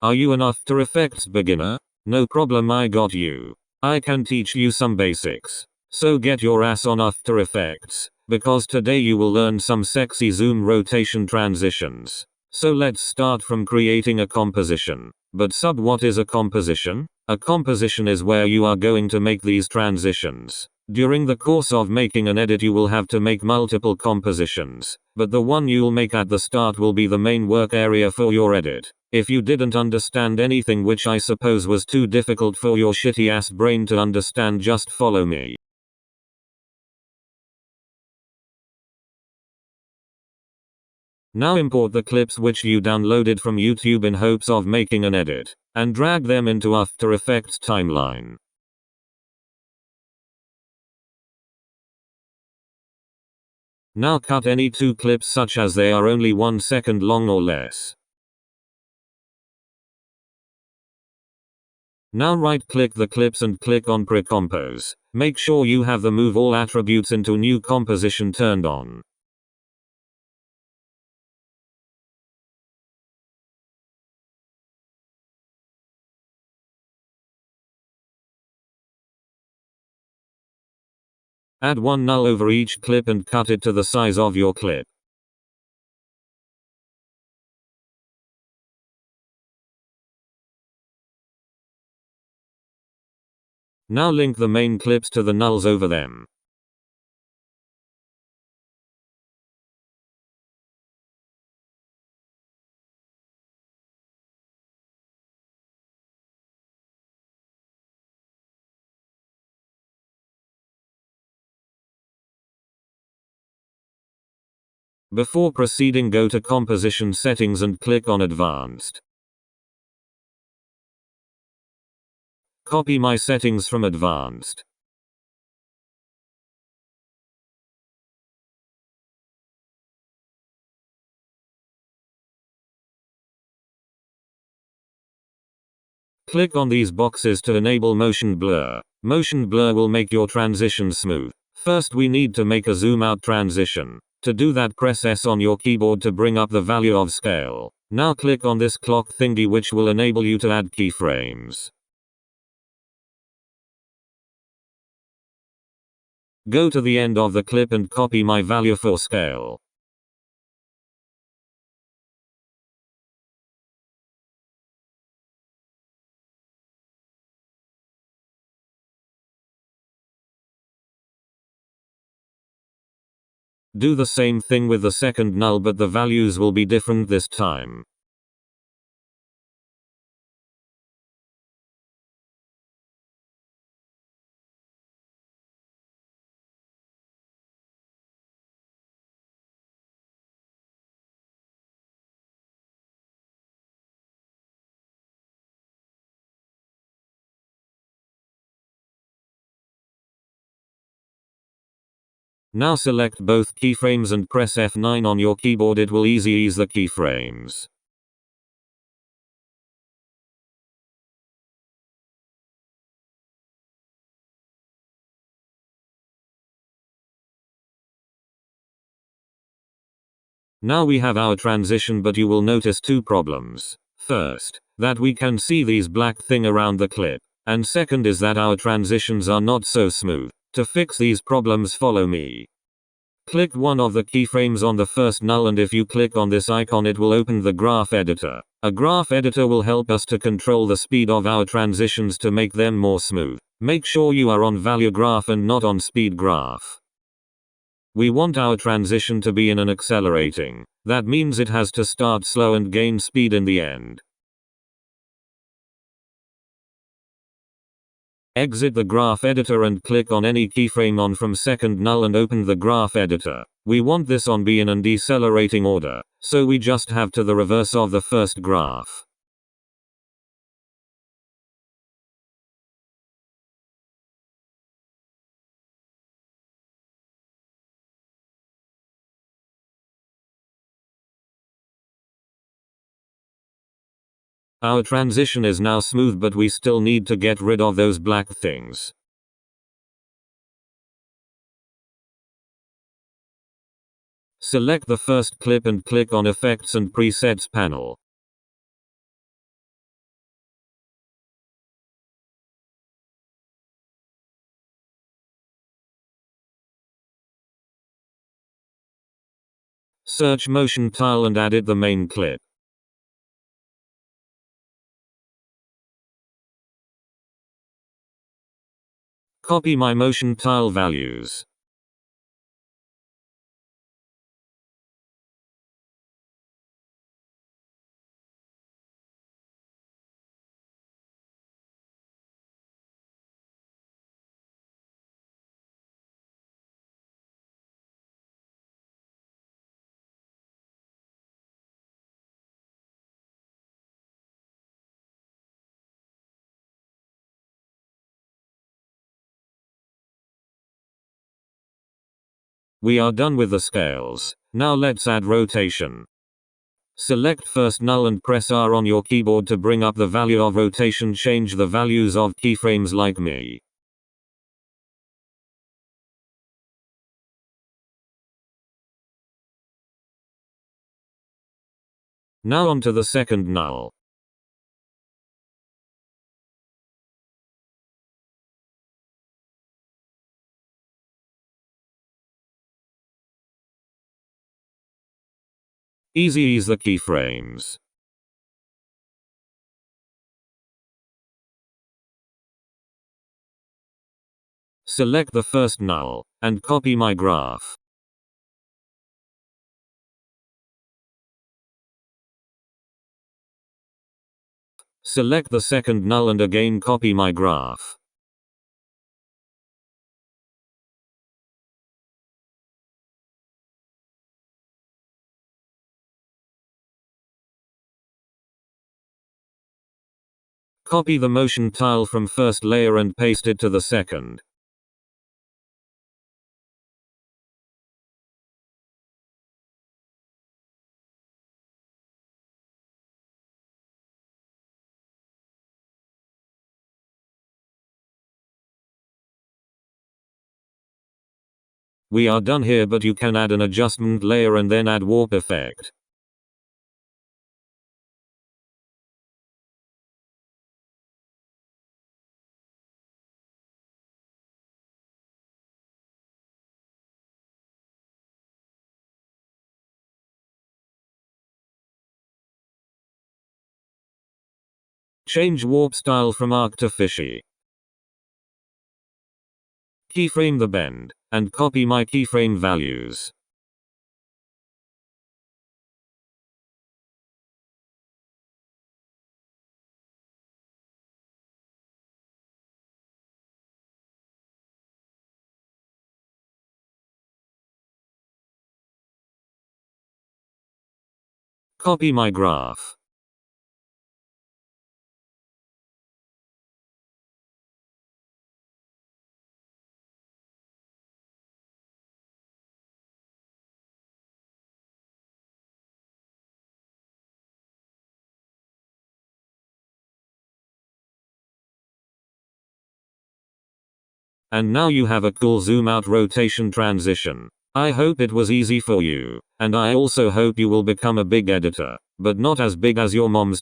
Are you an After Effects beginner? No problem, I got you. I can teach you some basics. So get your ass on After Effects, because today you will learn some sexy zoom rotation transitions. So let's start from creating a composition. But what is a composition? A composition is where you are going to make these transitions. During the course of making an edit you will have to make multiple compositions, but the one you'll make at the start will be the main work area for your edit. If you didn't understand anything, which I suppose was too difficult for your shitty ass brain to understand, just follow me. Now import the clips which you downloaded from YouTube in hopes of making an edit, and drag them into After Effects timeline. Now cut any two clips such as they are only 1 second long or less. Now right click the clips and click on Pre-Compose. Make sure you have the Move All attributes into New Composition turned on. Add one null over each clip and cut it to the size of your clip. Now link the main clips to the nulls over them. Before proceeding, go to Composition Settings and click on Advanced. Copy my settings from Advanced. Click on these boxes to enable motion blur. Motion blur will make your transitions smooth. First we need to make a zoom out transition. To do that, press S on your keyboard to bring up the value of scale. Now click on this clock thingy which will enable you to add keyframes. Go to the end of the clip and copy my value for scale. Do the same thing with the second null, but the values will be different this time. Now select both keyframes and press F9 on your keyboard. It will ease the keyframes. Now we have our transition, but you will notice two problems. First, that we can see these black thing around the clip. And second is that our transitions are not so smooth. To fix these problems, follow me. Click one of the keyframes on the first null, and if you click on this icon it will open the graph editor. A graph editor will help us to control the speed of our transitions to make them more smooth. Make sure you are on value graph and not on speed graph. We want our transition to be in an accelerating. That means it has to start slow and gain speed in the end. Exit the graph editor and click on any keyframe on from second null and open the graph editor. We want this on be in an decelerating order, so we just have to the reverse of the first graph. Our transition is now smooth, but we still need to get rid of those black things. Select the first clip and click on Effects and Presets panel. Search motion tile and added the main clip. Copy my motion tile values. We are done with the scales. Now let's add rotation. Select first null and press R on your keyboard to bring up the value of rotation. Change the values of keyframes like me. Now onto the second null. Ease the keyframes. Select the first null, and copy my graph. Select the second null and again copy my graph. Copy the motion tile from first layer and paste it to the second. We are done here, but you can add an adjustment layer and then add warp effect. Change warp style from arc to fishy. Keyframe the bend, and copy my keyframe values. Copy my graph. And now you have a cool zoom out rotation transition. I hope it was easy for you, and I also hope you will become a big editor, but not as big as your mom's.